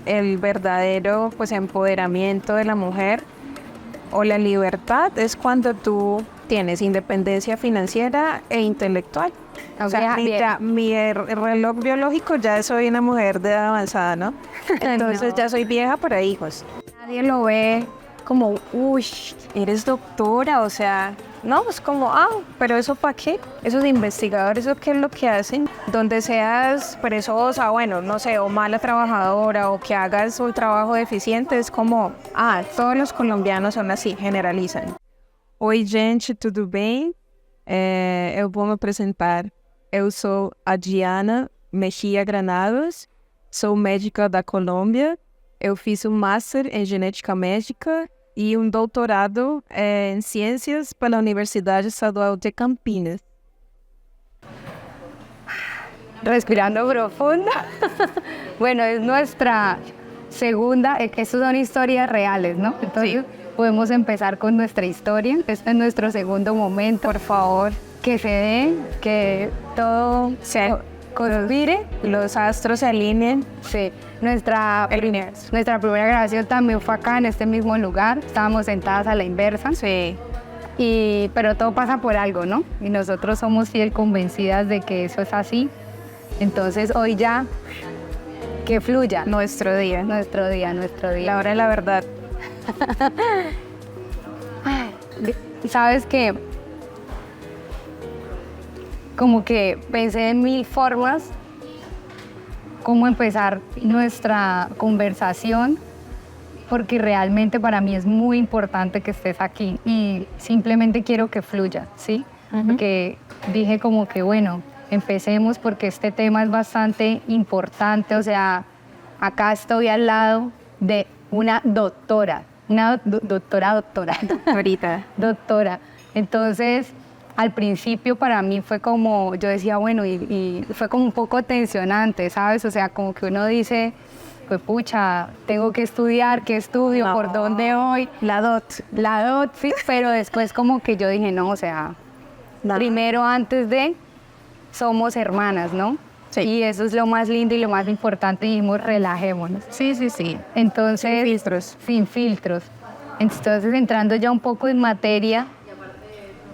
el verdadero pues empoderamiento de la mujer o la libertad es cuando tú tienes independencia financiera e intelectual. O sea, reloj biológico ya soy una mujer de edad avanzada, ¿no? Entonces No. ya soy vieja para hijos. Nadie lo ve. Como, uy, eres doctora, o sea, no, es como, pero ¿eso para qué? Esos investigadores, ¿eso qué es lo que hacen? Donde seas perezosa, bueno, no sé, o mala trabajadora, o que hagas un trabajo deficiente, es como, todos los colombianos son así, generalizan. Oi, gente, tudo bem? Eu vou me apresentar. Eu sou a Diana Mejia Granados, sou médica da Colômbia. Eu fiz um Master em Genética Médica e um doutorado em Ciências pela Universidade Estadual de Campinas. Respirando profundo. Bueno, es nuestra segunda, estas son historias reales, ¿no? Entonces podemos empezar con nuestra historia. Este es nuestro segundo momento. Por favor, que se dé, que todo se conspire, los astros se alineen. Sí, nuestra primera grabación también fue acá en este mismo lugar. Estábamos sentadas a la inversa. Sí. Pero todo pasa por algo, ¿no? Y nosotros somos fiel convencidas de que eso es así. Entonces hoy ya, que fluya. Nuestro día. Nuestro día. La hora de la verdad. ¿Sabes qué? Como que pensé en 1000 formas cómo empezar nuestra conversación, porque realmente para mí es muy importante que estés aquí y simplemente quiero que fluya, ¿sí? Porque dije como que bueno, empecemos porque este tema es bastante importante, o sea, acá estoy al lado de una doctora, doctora. Entonces, al principio para mí fue como, yo decía, bueno, y fue como un poco tensionante, ¿sabes? O sea, como que uno dice, pues pucha, tengo que estudiar, ¿qué estudio? ¿Por dónde voy? La DOT, sí, pero después como que yo dije, no, o sea, primero antes de, somos hermanas, ¿no? Sí. Y eso es lo más lindo y lo más importante, y dijimos, relajémonos. Sí. Entonces, sin filtros. Entonces, entrando ya un poco en materia,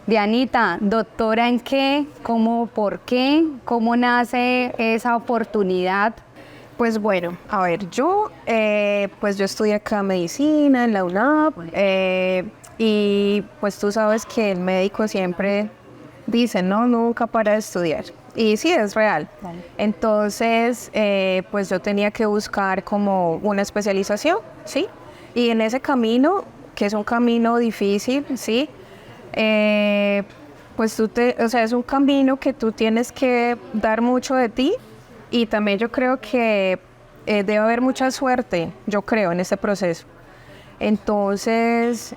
Dianita, ¿doctora en qué? ¿Cómo, por qué? ¿Cómo nace esa oportunidad? Pues bueno, a ver, yo estudié acá medicina en la UNAP y pues tú sabes que el médico siempre dice, no, nunca para de estudiar. Y sí, es real. Vale. Entonces, pues yo tenía que buscar como una especialización, ¿sí? Y en ese camino, que es un camino difícil, ¿sí? Pues es un camino que tú tienes que dar mucho de ti y también yo creo que debe haber mucha suerte, yo creo, en este proceso. Entonces,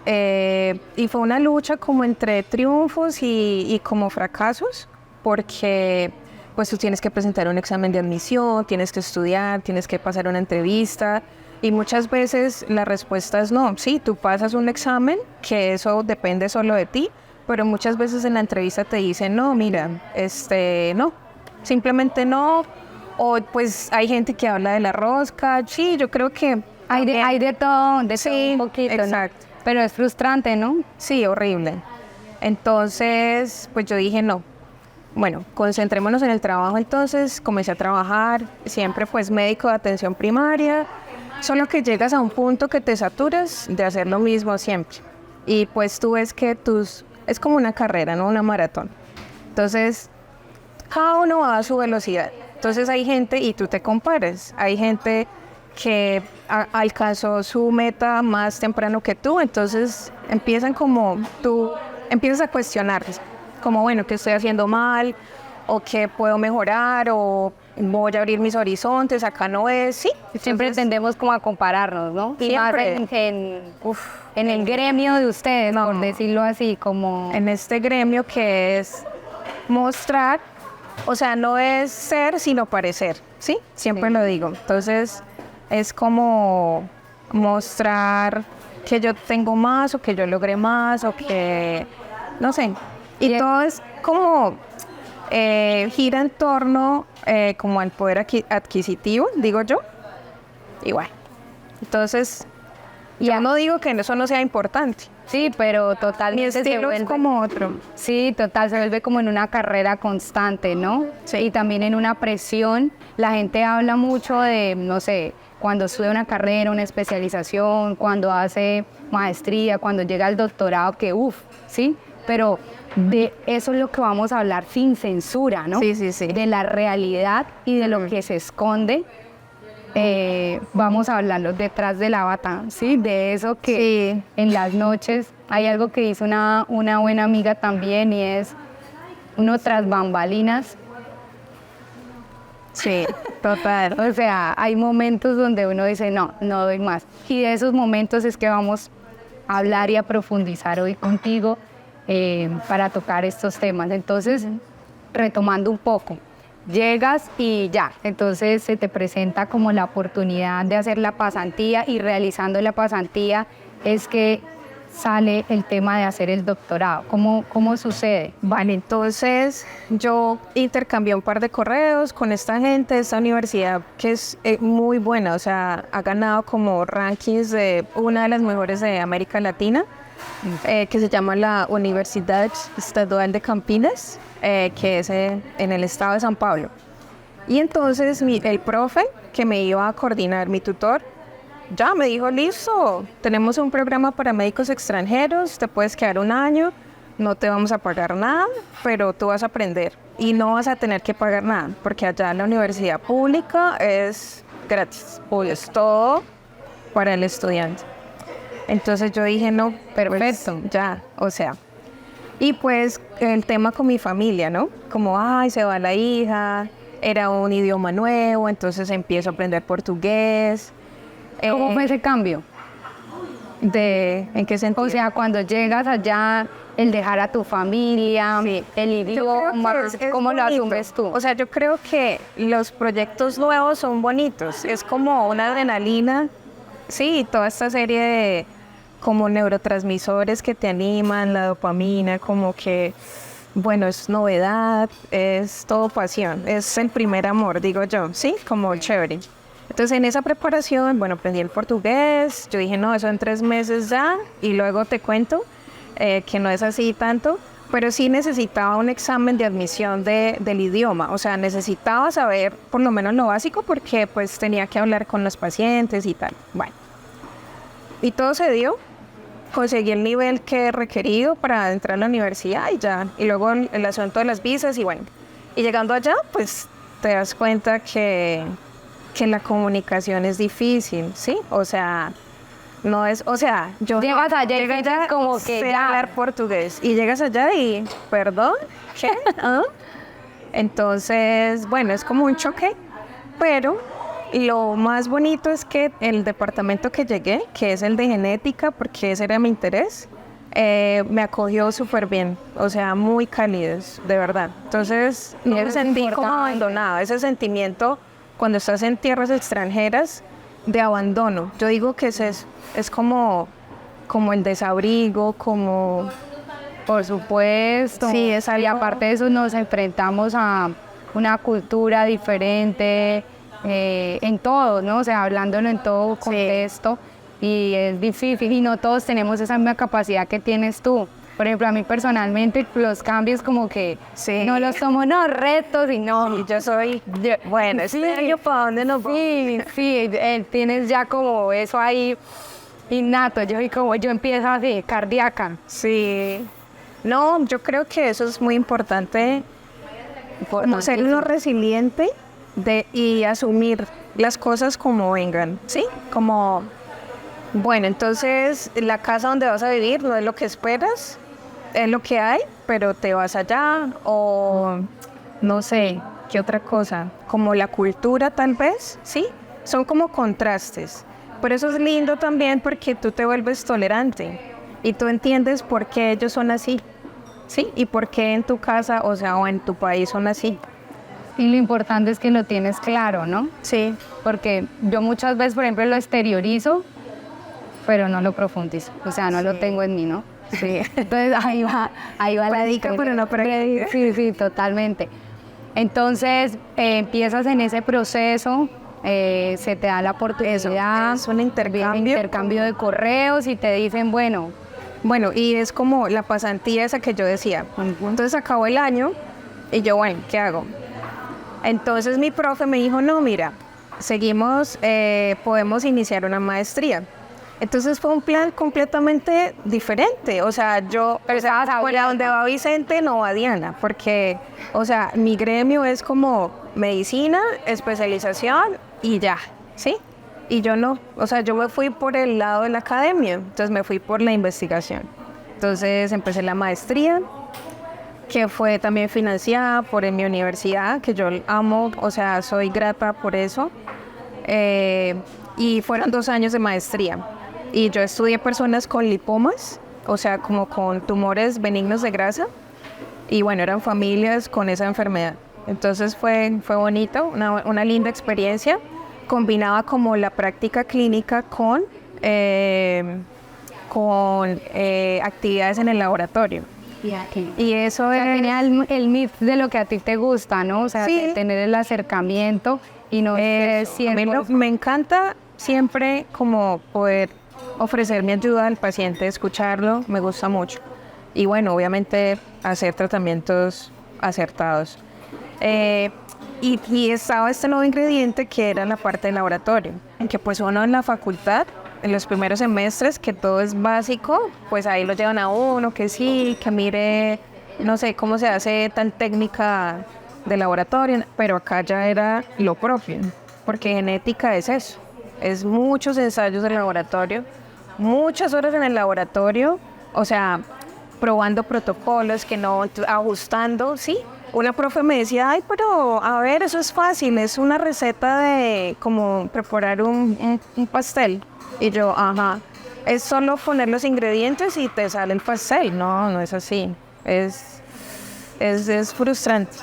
y fue una lucha como entre triunfos y como fracasos, porque pues tú tienes que presentar un examen de admisión, tienes que estudiar, tienes que pasar una entrevista y muchas veces la respuesta es no. Sí, tú pasas un examen, que eso depende solo de ti, pero muchas veces en la entrevista te dicen no, mira, no, simplemente no, o pues hay gente que habla de la rosca. Sí, yo creo que hay de todo, sí, un poquito, exacto. ¿no? Pero es frustrante, ¿no? Sí, horrible. Entonces, pues yo dije no. Bueno, concentrémonos en el trabajo. Entonces comencé a trabajar, siempre pues médico de atención primaria, solo que llegas a un punto que te saturas de hacer lo mismo siempre. Y pues tú ves que es como una carrera, ¿no? Una maratón. Entonces, cada uno va a su velocidad. Entonces hay gente, y tú te compares, hay gente que alcanzó su meta más temprano que tú, entonces tú empiezas a cuestionarte, como bueno, ¿qué estoy haciendo mal? ¿O qué puedo mejorar? ¿O voy a abrir mis horizontes? Acá no es, sí. Siempre tendemos como a compararnos, ¿no? Siempre. Y más en el gremio de ustedes, No. por decirlo así, como... En este gremio que es mostrar, o sea, no es ser, sino parecer, ¿sí? Siempre lo digo. Entonces, es como mostrar que yo tengo más, o que yo logré más, o que, no sé. Y todo es como, gira en torno como al poder adquisitivo, digo yo. Y bueno, Entonces, yo no digo que eso no sea importante. Sí, pero Mi totalmente se estilo es vuelve como otro. Sí, total, se vuelve como en una carrera constante, ¿no? Sí. Y también en una presión. La gente habla mucho de, no sé, cuando estudia una carrera, una especialización, cuando hace maestría, cuando llega al doctorado, que ¿sí? Pero de eso es lo que vamos a hablar sin censura, ¿no? Sí, sí, sí. De la realidad y de lo que se esconde. Vamos a hablarlo detrás de la bata, ¿sí? De eso que en las noches hay algo que dice una buena amiga también y es uno tras bambalinas. Sí, total. O sea, hay momentos donde uno dice, no doy más. Y de esos momentos es que vamos a hablar y a profundizar hoy contigo para tocar estos temas. Entonces, retomando un poco. Llegas y ya, entonces se te presenta como la oportunidad de hacer la pasantía y realizando la pasantía es que sale el tema de hacer el doctorado. ¿Cómo sucede? Vale, entonces yo intercambié un par de correos con esta gente de esta universidad que es muy buena, o sea, ha ganado como rankings de una de las mejores de América Latina, que se llama la Universidad Estadual de Campinas, que es en el estado de San Pablo. Y entonces el profe que me iba a coordinar, mi tutor, ya me dijo, listo, tenemos un programa para médicos extranjeros, te puedes quedar un año, no te vamos a pagar nada, pero tú vas a aprender y no vas a tener que pagar nada, porque allá en la universidad pública es gratis, es todo para el estudiante. Entonces yo dije, no, Perfecto. pues, ya, o sea. Y pues el tema con mi familia, ¿no? Como, ay, se va la hija, era un idioma nuevo, entonces empiezo a aprender portugués. ¿Cómo fue ese cambio? ¿En qué sentido? O sea, cuando llegas allá, el dejar a tu familia, Sí. el idioma, ¿cómo lo bonito. asumes tú? O sea, yo creo que los proyectos nuevos son bonitos. Es como una adrenalina, sí, toda esta serie de como neurotransmisores que te animan, la dopamina, como que, bueno, es novedad, es todo pasión, es el primer amor, digo yo, sí, como chévere. Entonces en esa preparación, bueno, aprendí el portugués, yo dije, no, eso en 3 meses ya, y luego te cuento que no es así tanto, pero sí necesitaba un examen de admisión del idioma, o sea, necesitaba saber por lo menos lo básico porque pues tenía que hablar con los pacientes y tal, bueno. Y todo se dio, conseguí el nivel que he requerido para entrar a la universidad y ya, y luego el asunto de las visas y bueno, y llegando allá, pues te das cuenta que la comunicación es difícil, ¿sí? O sea, no es, o sea, yo Llegas allá y llegué dices como que sé ya. hablar portugués y llegas allá y, ¿perdón? ¿Qué? ¿Ah? Entonces, bueno, es como un choque, pero lo más bonito es que el departamento que llegué, que es el de genética, porque ese era mi interés, me acogió súper bien, o sea, muy cálidos, de verdad. Entonces, no me sentí como abandonada, ese sentimiento cuando estás en tierras extranjeras de abandono. Yo digo que es como el desabrigo, como... Por supuesto. Sí, es algo... Y aparte de eso nos enfrentamos a una cultura diferente en todo, ¿no? O sea, hablándolo en todo contexto. Y es difícil y no todos tenemos esa misma capacidad que tienes tú. Por ejemplo, a mí personalmente los cambios como que no los tomo, no, retos y no. Y yo soy, bueno, año para dónde nos vamos. Sí, tienes ya como eso ahí innato. Yo empiezo así, cardíaca. Sí. No, yo creo que eso es muy importante, como ser uno resiliente y asumir las cosas como vengan, ¿sí? Como, bueno, entonces la casa donde vas a vivir no es lo que esperas, es lo que hay, pero te vas allá o no sé, ¿qué otra cosa? Como la cultura tal vez, ¿sí? Son como contrastes. Pero eso es lindo también porque tú te vuelves tolerante y tú entiendes por qué ellos son así, ¿sí? Y por qué en tu casa, o sea, o en tu país son así. Y lo importante es que lo tienes claro, ¿no? Sí. Porque yo muchas veces, por ejemplo, lo exteriorizo, pero no lo profundizo. O sea, no lo tengo en mí, ¿no? Sí. Entonces ahí va Predica, pero no predica. Sí, totalmente. Entonces empiezas en ese proceso se te da la oportunidad, es un intercambio de correos y te dicen, bueno, y es como la pasantía esa que yo decía. Entonces acabó el año y yo, bueno, ¿qué hago? Entonces mi profe me dijo, no, mira, seguimos, podemos iniciar una maestría. Entonces fue un plan completamente diferente. O sea, yo, fuera donde va Vicente, no va Diana, porque, o sea, mi gremio es como medicina, especialización y ya, ¿sí? Y yo no, o sea, yo me fui por el lado de la academia, entonces me fui por la investigación. Entonces empecé la maestría, que fue también financiada por mi universidad, que yo amo, o sea, soy grata por eso. Y fueron 2 años de maestría. Y yo estudié personas con lipomas, o sea, como con tumores benignos de grasa. Y bueno, eran familias con esa enfermedad. Entonces fue bonito, una linda experiencia. Combinaba como la práctica clínica con actividades en el laboratorio. Y eso tenía el mix de lo que a ti te gusta, ¿no? O sea, sí, tener el acercamiento y no siempre. Me encanta siempre como poder ofrecer mi ayuda al paciente, escucharlo, me gusta mucho. Y bueno, obviamente hacer tratamientos acertados. Y estaba este nuevo ingrediente que era la parte del laboratorio, en que pues uno en la facultad, en los primeros semestres, que todo es básico, pues ahí lo llevan a uno, que sí, que mire, no sé cómo se hace tal técnica de laboratorio, pero acá ya era lo propio, porque genética es eso, es muchos ensayos de laboratorio, muchas horas en el laboratorio, o sea, probando protocolos, que no, ajustando, ¿sí? Una profe me decía, ay, pero a ver, eso es fácil, es una receta de como preparar un pastel. Y yo, ajá, es solo poner los ingredientes y te sale el pastel. No, no es así, es frustrante.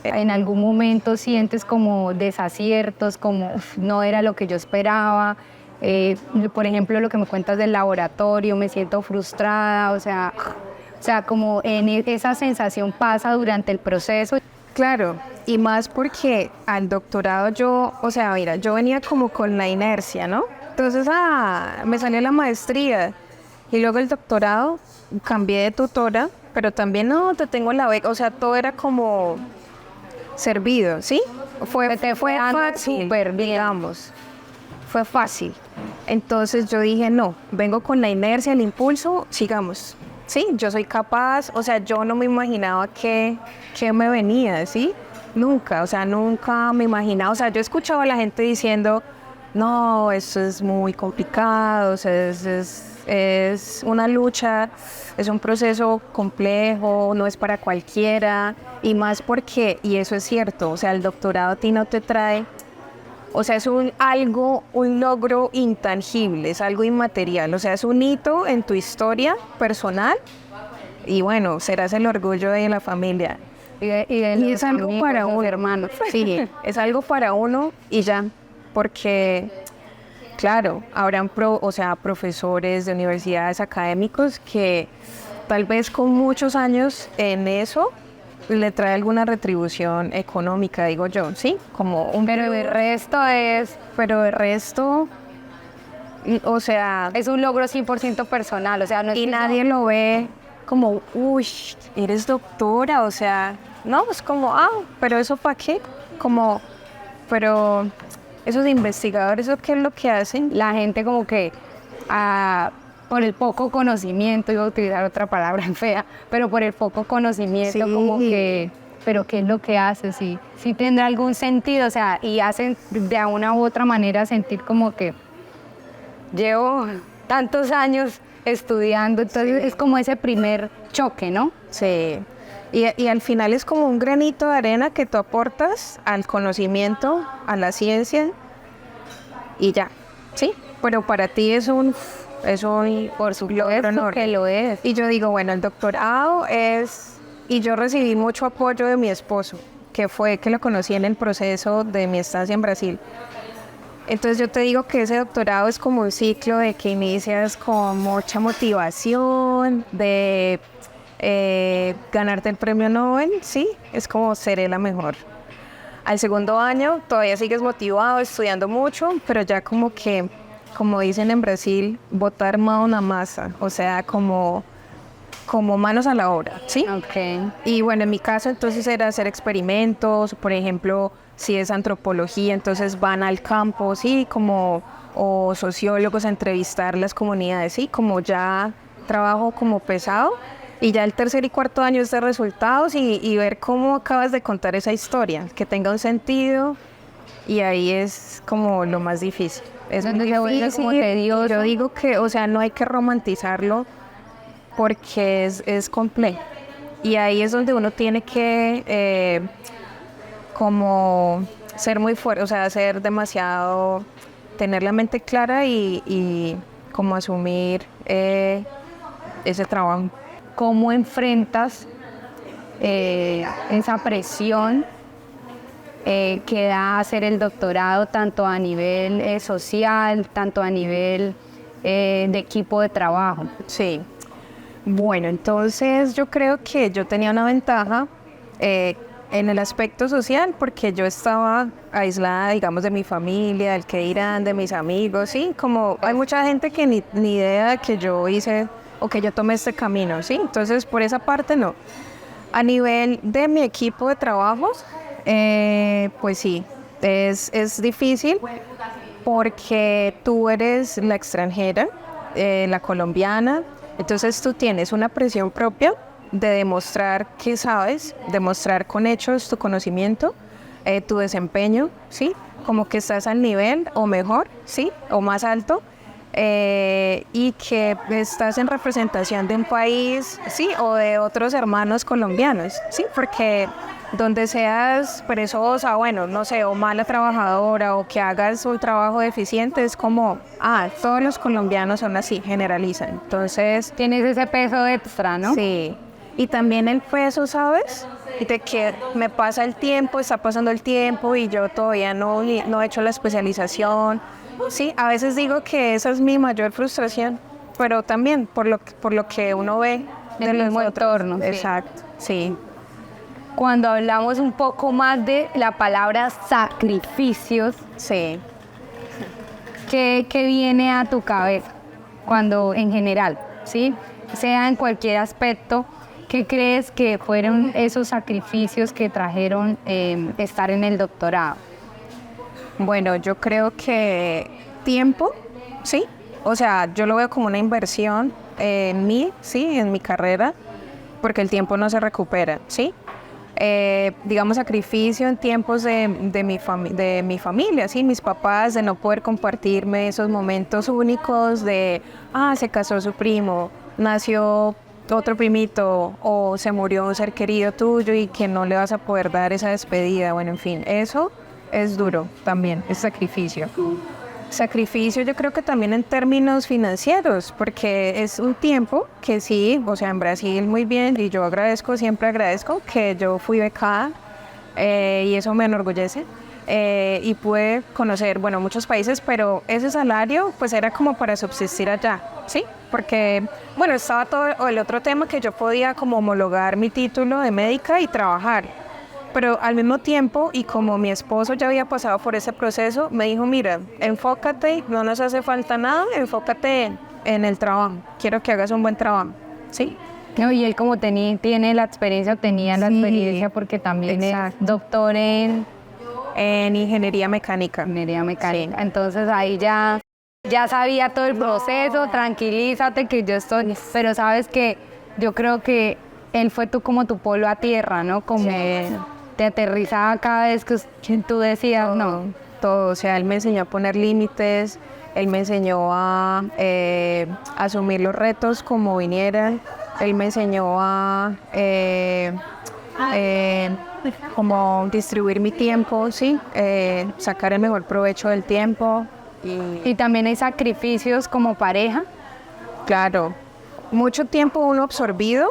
En algún momento sientes como desaciertos, como "Uf, no era lo que yo esperaba". Por ejemplo, lo que me cuentas del laboratorio, me siento frustrada, o sea, como esa sensación pasa durante el proceso. Claro, y más porque al doctorado yo, o sea, mira, yo venía como con la inercia, ¿no? Entonces, me salió la maestría y luego el doctorado, cambié de tutora, pero también no, te tengo la beca, o sea, todo era como servido, ¿sí? Fue fácil, digamos, fue fácil. Entonces yo dije, no, vengo con la inercia, el impulso, sigamos. Sí, yo soy capaz, o sea, yo no me imaginaba que me venía, ¿sí? Nunca, o sea, nunca me imaginaba, o sea, yo escuchaba a la gente diciendo, no, esto es muy complicado, o sea, es una lucha, es un proceso complejo, no es para cualquiera, y más porque, y eso es cierto, o sea, el doctorado a ti no te trae, o sea, es un logro intangible, es algo inmaterial, o sea, es un hito en tu historia personal y bueno, serás el orgullo de la familia. Y es algo para uno, hermano. Sí, es algo para uno y ya, porque, claro, habrán profesores de universidades académicos que tal vez con muchos años en eso le trae alguna retribución económica, digo yo, ¿sí? Pero el resto, o sea, es un logro 100% personal, o sea, no es y nadie lo ve como, uy, eres doctora, o sea, no, es como, pero ¿eso para qué? Pero esos investigadores, ¿eso qué es lo que hacen? La gente como que, por el poco conocimiento, iba a utilizar otra palabra fea, pero por el poco conocimiento, sí. Como que, pero ¿qué es lo que hace? Sí tendrá algún sentido, o sea, y hacen de una u otra manera sentir como que llevo tantos años estudiando, entonces es como ese primer choque, ¿no? Sí, y al final es como un granito de arena que tú aportas al conocimiento, a la ciencia, y ya, ¿sí? Pero para ti es un por supuesto que lo es. Y yo digo, bueno, el doctorado es, y yo recibí mucho apoyo de mi esposo, que fue que lo conocí en el proceso de mi estancia en Brasil. Entonces yo te digo que ese doctorado es como un ciclo de que inicias con mucha motivación, de ganarte el premio Nobel, sí, es como seré la mejor. Al segundo año todavía sigues motivado, estudiando mucho, pero ya como que, como dicen en Brasil, botar mão na masa, o sea, como manos a la obra, ¿sí? Ok. Y bueno, en mi caso entonces era hacer experimentos, por ejemplo, si es antropología, entonces van al campo, sí, como, o sociólogos a entrevistar las comunidades, sí, como ya trabajo como pesado. Y ya el tercer y cuarto año es de resultados y ver cómo acabas de contar esa historia, que tenga un sentido, y ahí es como lo más difícil. Es muy Donde se vuelve difícil. como tedioso. Yo digo que, o sea, no hay que romantizarlo porque es complejo. Y ahí es donde uno tiene que como ser muy fuerte, o sea, ser demasiado, tener la mente clara y como asumir ese trabajo. ¿Cómo enfrentas esa presión que da hacer el doctorado tanto a nivel social, tanto a nivel de equipo de trabajo? Sí. Bueno, entonces yo creo que yo tenía una ventaja en el aspecto social porque yo estaba aislada, digamos, de mi familia, del que dirán, de mis amigos, sí, como hay mucha gente que ni idea de que yo hice o que yo tomé este camino, sí, entonces por esa parte no. A nivel de mi equipo de trabajos, pues sí, es difícil porque tú eres la extranjera, la colombiana, entonces tú tienes una presión propia de demostrar que sabes, demostrar con hechos tu conocimiento, tu desempeño, ¿sí? Como que estás al nivel o mejor, ¿sí? O más alto, y que estás en representación de un país, ¿sí? O de otros hermanos colombianos, ¿sí? Porque donde seas perezosa, bueno, no sé, o mala trabajadora, o que hagas un trabajo deficiente, es como, todos los colombianos son así, generalizan. Entonces, Tienes ese peso extra, ¿no? sí. Y también el peso, ¿sabes? De que me pasa el tiempo, está pasando el tiempo y yo todavía no he hecho la especialización. Sí, a veces digo que esa es mi mayor frustración, pero también por lo que uno ve Del mismo entorno. Sí. Exacto, sí. Cuando hablamos un poco más de la palabra sacrificios, Sí. ¿qué viene a tu cabeza? Cuando en general, ¿sí? Sea en cualquier aspecto, ¿qué crees que fueron esos sacrificios que trajeron estar en el doctorado? Bueno, yo creo que tiempo, ¿sí? O sea, yo lo veo como una inversión en mí, ¿sí? En mi carrera, porque el tiempo no se recupera, ¿sí? Digamos, sacrificio en tiempos de mi familia, ¿sí? Mis papás, de no poder compartirme esos momentos únicos de, se casó su primo, nació otro primito o se murió un ser querido tuyo y que no le vas a poder dar esa despedida. Bueno, en fin, eso es duro también, es sacrificio. Sacrificio yo creo que también en términos financieros, porque es un tiempo que sí, o sea, en Brasil muy bien, y yo siempre agradezco que yo fui becada y eso me enorgullece. Y pude conocer, bueno, muchos países, pero ese salario pues era como para subsistir allá, ¿sí? Porque, bueno, estaba todo el otro tema que yo podía como homologar mi título de médica y trabajar. Pero al mismo tiempo, y como mi esposo ya había pasado por ese proceso, me dijo, mira, enfócate, no nos hace falta nada, enfócate en el trabajo, quiero que hagas un buen trabajo, ¿sí? No, y él como tiene la experiencia, tenía la experiencia porque también exacto. es doctor en ingeniería mecánica. ingeniería mecánica. Sí. Entonces ahí ya sabía todo el proceso, tranquilízate que yo estoy, pero sabes que yo creo que él fue como tu polo a tierra, ¿no? Como te aterrizaba cada vez que tú decías, no. Todo, o sea, él me enseñó a poner límites, él me enseñó a asumir los retos como vinieran, él me enseñó a como distribuir mi tiempo, ¿sí? Sacar el mejor provecho del tiempo. Y también hay sacrificios como pareja. Claro, mucho tiempo uno absorbido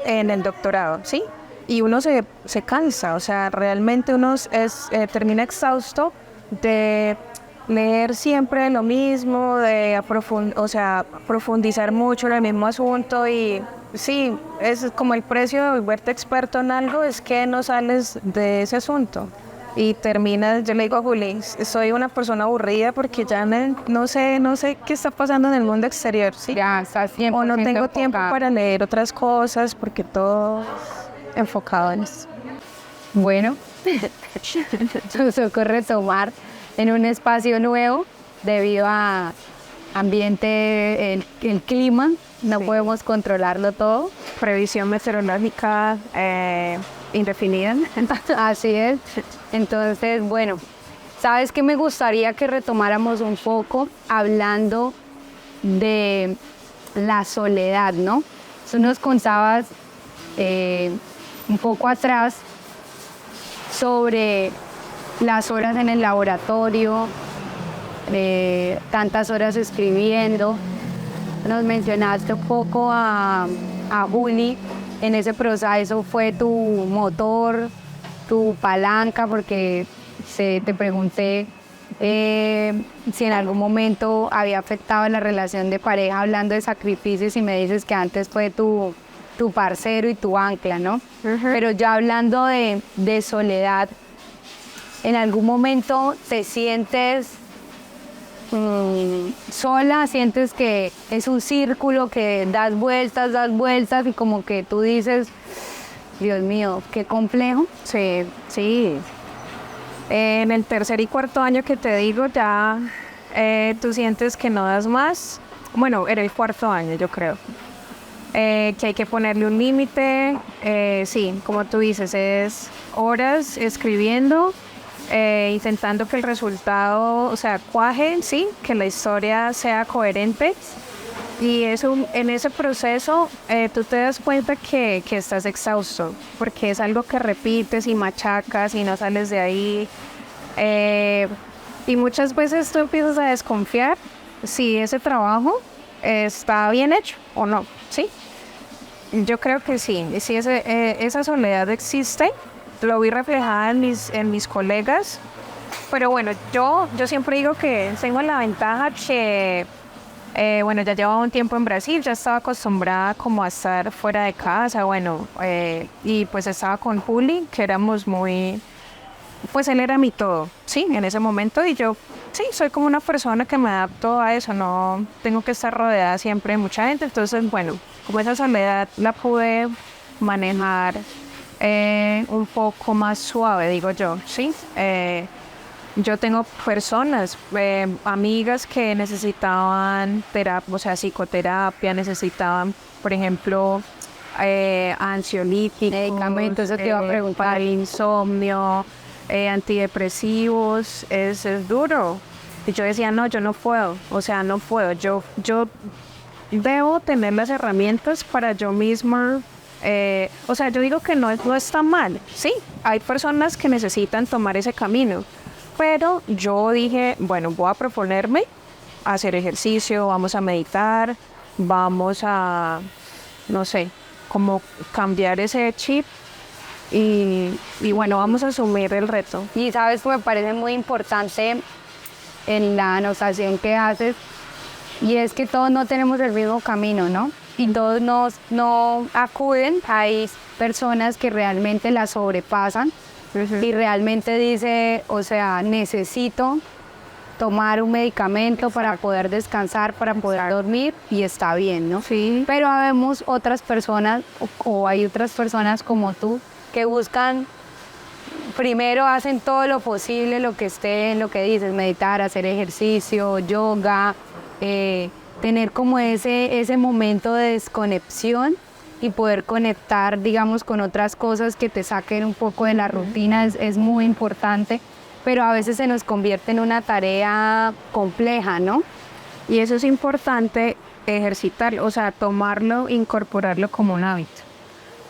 en el doctorado, ¿sí? Y uno se cansa, o sea, realmente uno termina exhausto de leer siempre lo mismo, de profundizar mucho en el mismo asunto y sí, es como el precio de volverte experto en algo, es que no sales de ese asunto. y terminas, yo le digo a Juli, soy una persona aburrida porque ya no sé qué está pasando en el mundo exterior, ¿sí? Ya estás 100% O no tengo tiempo enfocada. para leer otras cosas porque todo es enfocado en eso. Bueno, nos tocó retomar en un espacio nuevo debido a ambiente, el clima, no Sí. podemos controlarlo todo. Previsión meteorológica indefinida. Así es. Entonces, bueno, ¿sabes qué? Me gustaría que retomáramos un poco hablando de la soledad, ¿no? Tú nos contabas un poco atrás sobre las horas en el laboratorio, tantas horas escribiendo. Nos mencionaste un poco a Juli. En ese proceso fue tu motor, tu palanca, porque te pregunté si en algún momento había afectado la relación de pareja hablando de sacrificios y me dices que antes fue tu parcero y tu ancla, ¿no? Pero ya hablando de soledad, ¿en algún momento te sientes sola? ¿Sientes que es un círculo que das vueltas y como que tú dices, Dios mío, qué complejo? Sí, sí. En el tercer y cuarto año que te digo, ya tú sientes que no das más. Bueno, era el cuarto año, yo creo. Que hay que ponerle un límite. Sí, como tú dices, es horas escribiendo, intentando que el resultado, o sea, cuaje, sí, que la historia sea coherente. Y eso, en ese proceso tú te das cuenta que estás exhausto, porque es algo que repites y machacas y no sales de ahí. Y muchas veces tú empiezas a desconfiar si ese trabajo está bien hecho o no, ¿sí? Yo creo que sí, sí esa soledad existe, lo vi reflejada en mis colegas, pero bueno, yo siempre digo que tengo la ventaja que, bueno, ya llevaba un tiempo en Brasil, ya estaba acostumbrada como a estar fuera de casa, bueno, y pues estaba con Juli, que éramos muy, pues él era mi todo, sí, en ese momento, y yo, sí, soy como una persona que me adapto a eso, no tengo que estar rodeada siempre de mucha gente, entonces, bueno, como esa soledad la pude manejar un poco más suave, digo yo, ¿sí? Yo tengo personas, amigas que necesitaban terapia, o sea, psicoterapia, necesitaban, por ejemplo, ansiolíticos, Medicamentos, eso te iba a preguntar. para el insomnio, antidepresivos, es duro. Y yo decía, no, yo no puedo, o sea, no puedo, yo debo tener las herramientas para yo misma, o sea, yo digo que no está mal, sí, hay personas que necesitan tomar ese camino, pero yo dije, bueno, voy a proponerme hacer ejercicio, vamos a meditar, vamos a, no sé, como cambiar ese chip y bueno, vamos a asumir el reto. Y sabes que me parece muy importante en la anotación que haces, y es que todos no tenemos el mismo camino, ¿no? Y todos no acuden. Hay personas que realmente la sobrepasan y realmente dice, o sea, necesito tomar un medicamento para poder descansar, para poder dormir, y está bien, ¿no? Sí. Pero habemos otras personas, o hay otras personas como tú, que buscan, primero hacen todo lo posible, lo que esté en lo que dices, meditar, hacer ejercicio, yoga, tener como ese momento de desconexión y poder conectar, digamos, con otras cosas que te saquen un poco de la rutina es muy importante, pero a veces se nos convierte en una tarea compleja, ¿no? Y eso es importante ejercitarlo, o sea, tomarlo, incorporarlo como un hábito,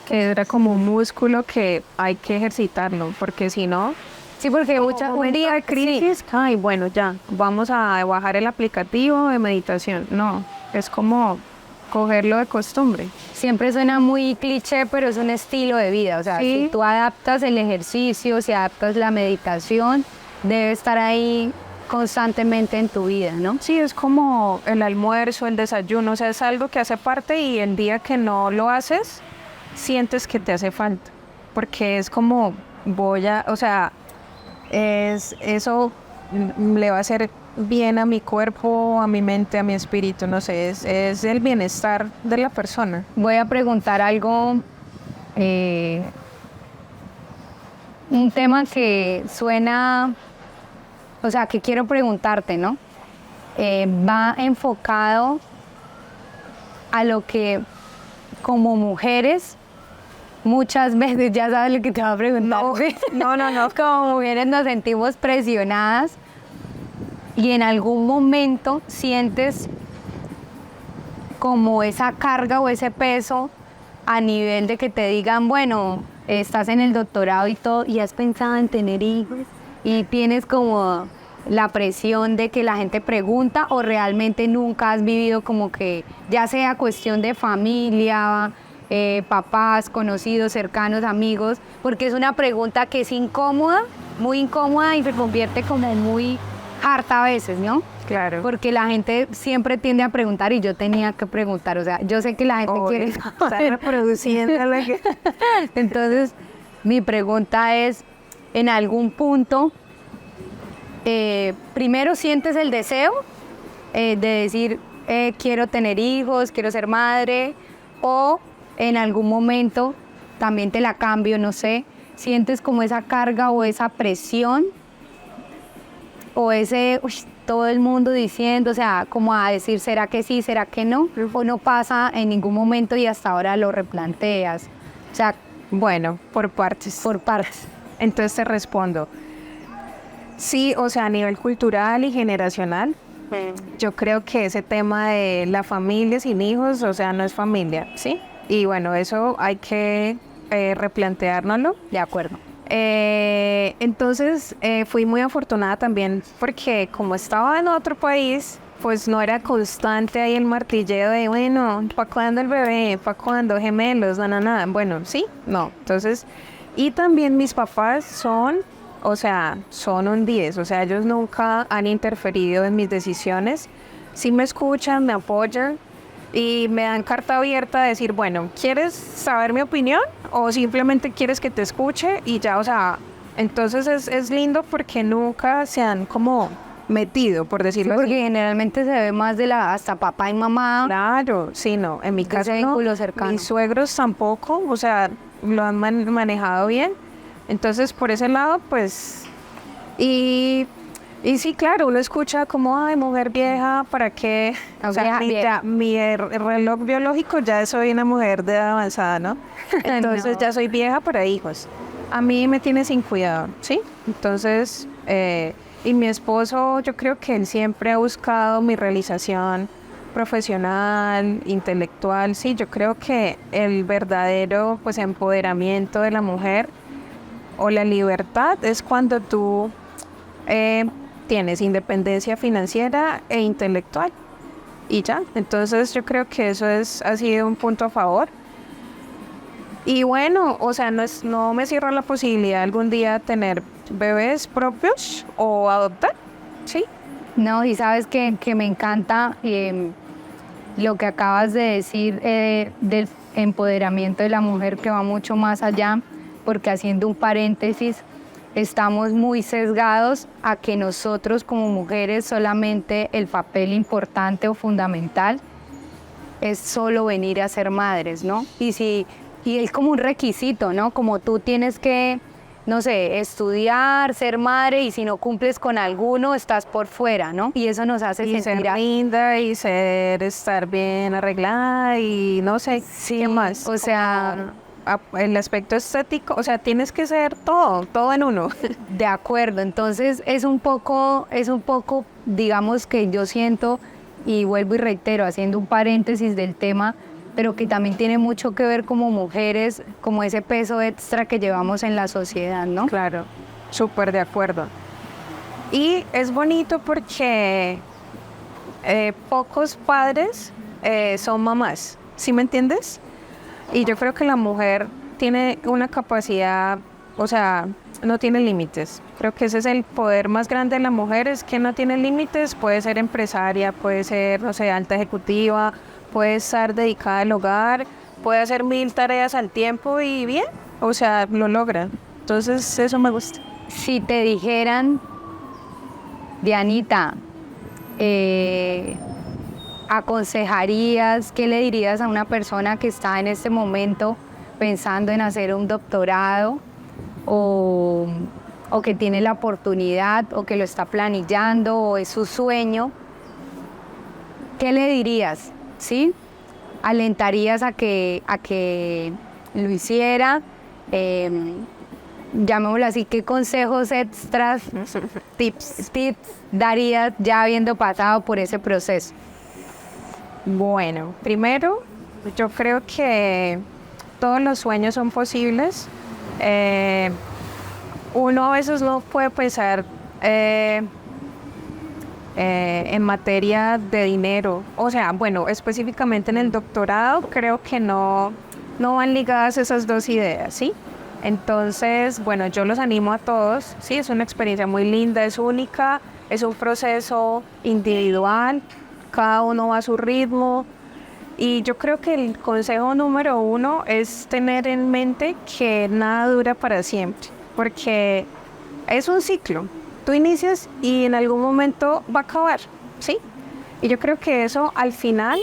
que era como un músculo que hay que ejercitarlo, porque si no, Sí, porque un día de crisis, ay, bueno, ya, vamos a bajar el aplicativo de meditación. No, es como cogerlo de costumbre. siempre suena muy cliché, pero es un estilo de vida. O sea, Sí. si tú adaptas el ejercicio, si adaptas la meditación, debe estar ahí constantemente en tu vida, ¿no? Sí, es como el almuerzo, el desayuno, o sea, es algo que hace parte y el día que no lo haces, sientes que te hace falta, porque es como o sea, le va a hacer bien a mi cuerpo, a mi mente, a mi espíritu, no sé, es el bienestar de la persona. Voy a preguntar algo, un tema que suena, o sea, que quiero preguntarte, ¿no? Va enfocado a lo que como mujeres muchas veces, ya sabes lo que te va a preguntar. No. Como mujeres nos sentimos presionadas y en algún momento sientes como esa carga o ese peso a nivel de que te digan, bueno, estás en el doctorado y todo y has pensado en tener hijos y tienes como la presión de que la gente pregunta o realmente nunca has vivido como que ya sea cuestión de familia, papás, conocidos, cercanos, amigos, porque es una pregunta que es incómoda, muy incómoda y se convierte como muy harta a veces, ¿no? Claro. Porque la gente siempre tiende a preguntar y yo tenía que preguntar, o sea, yo sé que la gente quiere estar reproduciendo. Entonces, mi pregunta es, en algún punto, primero sientes el deseo de decir, quiero tener hijos, quiero ser madre, o en algún momento también te la cambio, no sé, sientes como esa carga o esa presión o ese, todo el mundo diciendo, o sea, como a decir, ¿será que sí, será que no? O no pasa en ningún momento y hasta ahora lo replanteas. O sea, bueno, por partes. Por partes. Entonces te respondo. Sí, o sea, a nivel cultural y generacional, yo creo que ese tema de la familia sin hijos, o sea, no es familia, ¿sí? Y bueno, eso hay que replanteárnoslo. De acuerdo. Entonces fui muy afortunada también porque como estaba en otro país, pues no era constante ahí el martilleo de, bueno, ¿para cuándo el bebé? ¿Para cuándo gemelos? Nada. Bueno, sí, no. Entonces, y también mis papás son un 10, o sea, ellos nunca han interferido en mis decisiones. Sí me escuchan, me apoyan y me dan carta abierta a decir, bueno, ¿quieres saber mi opinión o simplemente quieres que te escuche? Y ya, o sea, entonces es lindo porque nunca se han como metido, por decirlo así. Porque así. Generalmente se ve más de hasta papá y mamá. Claro, sí, no, en mi caso no, mis suegros tampoco, o sea, lo han manejado bien. Entonces, por ese lado, pues, y sí, claro, uno escucha como, ay, mujer vieja, ¿para qué? O sea, mi reloj biológico ya soy una mujer de edad avanzada, ¿no? Entonces ya soy vieja para hijos. A mí me tiene sin cuidado, ¿sí? Entonces, y mi esposo, yo creo que él siempre ha buscado mi realización profesional, intelectual, sí, yo creo que el verdadero, pues, empoderamiento de la mujer o la libertad es cuando tú tienes independencia financiera e intelectual y ya. Entonces yo creo que eso ha sido un punto a favor. Y bueno, o sea, no me cierro la posibilidad algún día tener bebés propios o adoptar, ¿sí? No, y sabes que me encanta lo que acabas de decir del empoderamiento de la mujer, que va mucho más allá, porque haciendo un paréntesis, estamos muy sesgados a que nosotros como mujeres solamente el papel importante o fundamental es solo venir a ser madres, ¿no? Y es como un requisito, ¿no? Como tú tienes que, no sé, estudiar, ser madre, y si no cumples con alguno, estás por fuera, ¿no? Y eso nos hace sentir ser linda y estar bien arreglada y no sé, sí, ¿qué más? O sea, el aspecto estético, o sea, tienes que ser todo en uno. De acuerdo, entonces es un poco, digamos que yo siento, y vuelvo y reitero, haciendo un paréntesis del tema, pero que también tiene mucho que ver como mujeres, como ese peso extra que llevamos en la sociedad, ¿no? Claro, súper de acuerdo. Y es bonito porque pocos padres son mamás, ¿sí me entiendes? Y yo creo que la mujer tiene una capacidad, o sea, no tiene límites. Creo que ese es el poder más grande de la mujer, es que no tiene límites. Puede ser empresaria, puede ser, no sé, alta ejecutiva, puede estar dedicada al hogar, puede hacer 1000 tareas al tiempo y bien, o sea, lo logra. Entonces, eso me gusta. Si te dijeran, Dianita, ¿aconsejarías, qué le dirías a una persona que está en este momento pensando en hacer un doctorado o que tiene la oportunidad o que lo está planillando o es su sueño? ¿Qué le dirías? ¿Sí? ¿Alentarías a que lo hiciera? Llamémoslo así, ¿qué consejos extras, tips darías ya habiendo pasado por ese proceso? Bueno, primero, yo creo que todos los sueños son posibles. Uno a veces no puede pensar en materia de dinero. O sea, bueno, específicamente en el doctorado creo que no van ligadas esas dos ideas, ¿sí? Entonces, bueno, yo los animo a todos, sí, es una experiencia muy linda, es única, es un proceso individual, cada uno va a su ritmo. Y yo creo que el consejo número uno es tener en mente que nada dura para siempre, porque es un ciclo. Tú inicias y en algún momento va a acabar, ¿sí? Y yo creo que eso al final,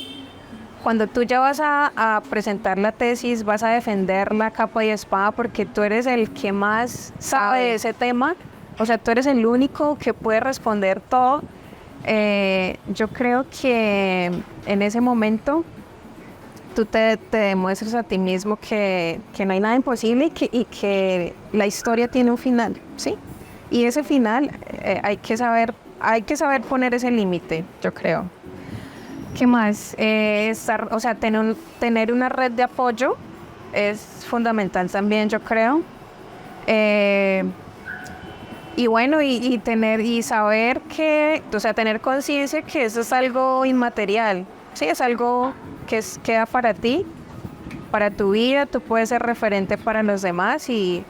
cuando tú ya vas a presentar la tesis, vas a defenderla capa y espada porque tú eres el que más sabe de ese tema, o sea, tú eres el único que puede responder todo. Yo creo que en ese momento tú te demuestras a ti mismo que no hay nada imposible y que la historia tiene un final, ¿sí? Y ese final hay que saber poner ese límite, yo creo. ¿Qué más? Tener una red de apoyo es fundamental también, yo creo. Y bueno, y saber que, o sea, tener conciencia que eso es algo inmaterial, sí, es algo que queda para ti, para tu vida, tú puedes ser referente para los demás y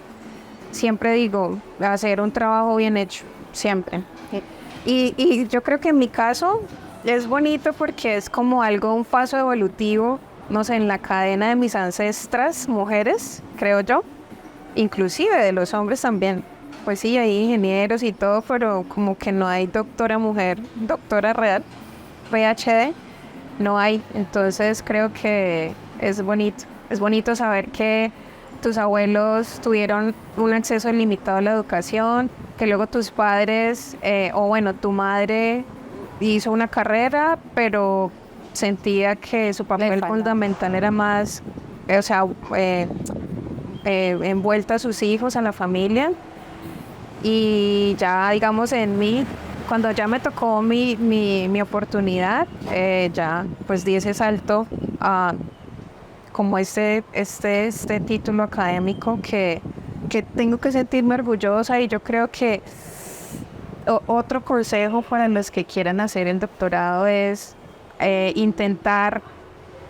siempre digo, hacer un trabajo bien hecho, siempre. Y yo creo que en mi caso es bonito porque es como un paso evolutivo, no sé, en la cadena de mis ancestras, mujeres, creo yo, inclusive de los hombres también. Pues sí, hay ingenieros y todo, pero como que no hay doctora mujer, doctora real, PhD, no hay. Entonces creo que es bonito saber que tus abuelos tuvieron un acceso ilimitado a la educación, que luego tus padres, tu madre hizo una carrera, pero sentía que su papel fundamental era más, envuelta a sus hijos, a la familia. Y ya, digamos, en mí, cuando ya me tocó mi oportunidad, ya pues di ese salto a como este título académico que tengo que sentirme orgullosa. Y yo creo que otro consejo para los que quieran hacer el doctorado es intentar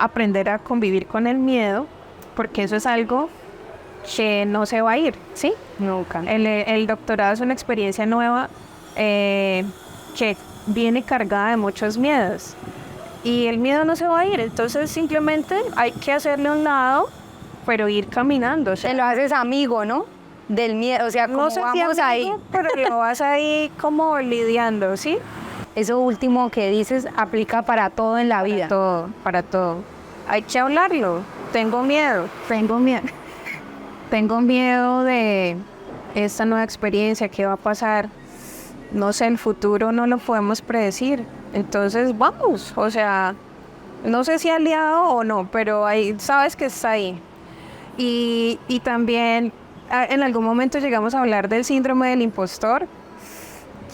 aprender a convivir con el miedo, porque eso es algo que no se va a ir, ¿sí? Nunca. El doctorado es una experiencia nueva que viene cargada de muchos miedos. Y el miedo no se va a ir, entonces simplemente hay que hacerle a un lado, pero ir caminando. O sea, te lo haces amigo, ¿no? Del miedo, o sea, como no sé si vamos amigo, ahí. pero lo vas ahí como lidiando, ¿sí? Eso último que dices aplica para todo en la vida. Para todo. Hay que hablarlo. Tengo miedo. Tengo miedo de esta nueva experiencia, qué va a pasar. No sé, el futuro no lo podemos predecir. Entonces, vamos. O sea, no sé si aliado o no, pero ahí sabes que está ahí. Y también en algún momento llegamos a hablar del síndrome del impostor,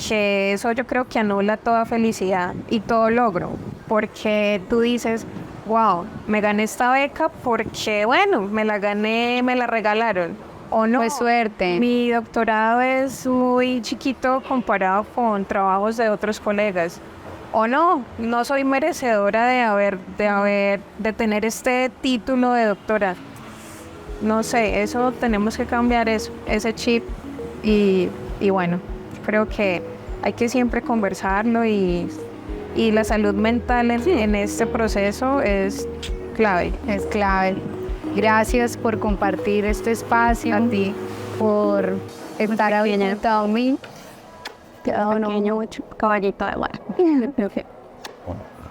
que eso yo creo que anula toda felicidad y todo logro. Porque tú dices, wow, me gané esta beca porque, bueno, me la gané, me la regalaron. O no, Fue suerte. mi doctorado es muy chiquito comparado con trabajos de otros colegas. O no soy merecedora de tener este título de doctora. No sé, eso tenemos que cambiar ese chip y bueno, creo que hay que siempre conversarlo y la salud mental en este proceso es clave. Es clave. Gracias por compartir este espacio. A ti. por estar aquí junto a mí. Pequeño caballito de mar.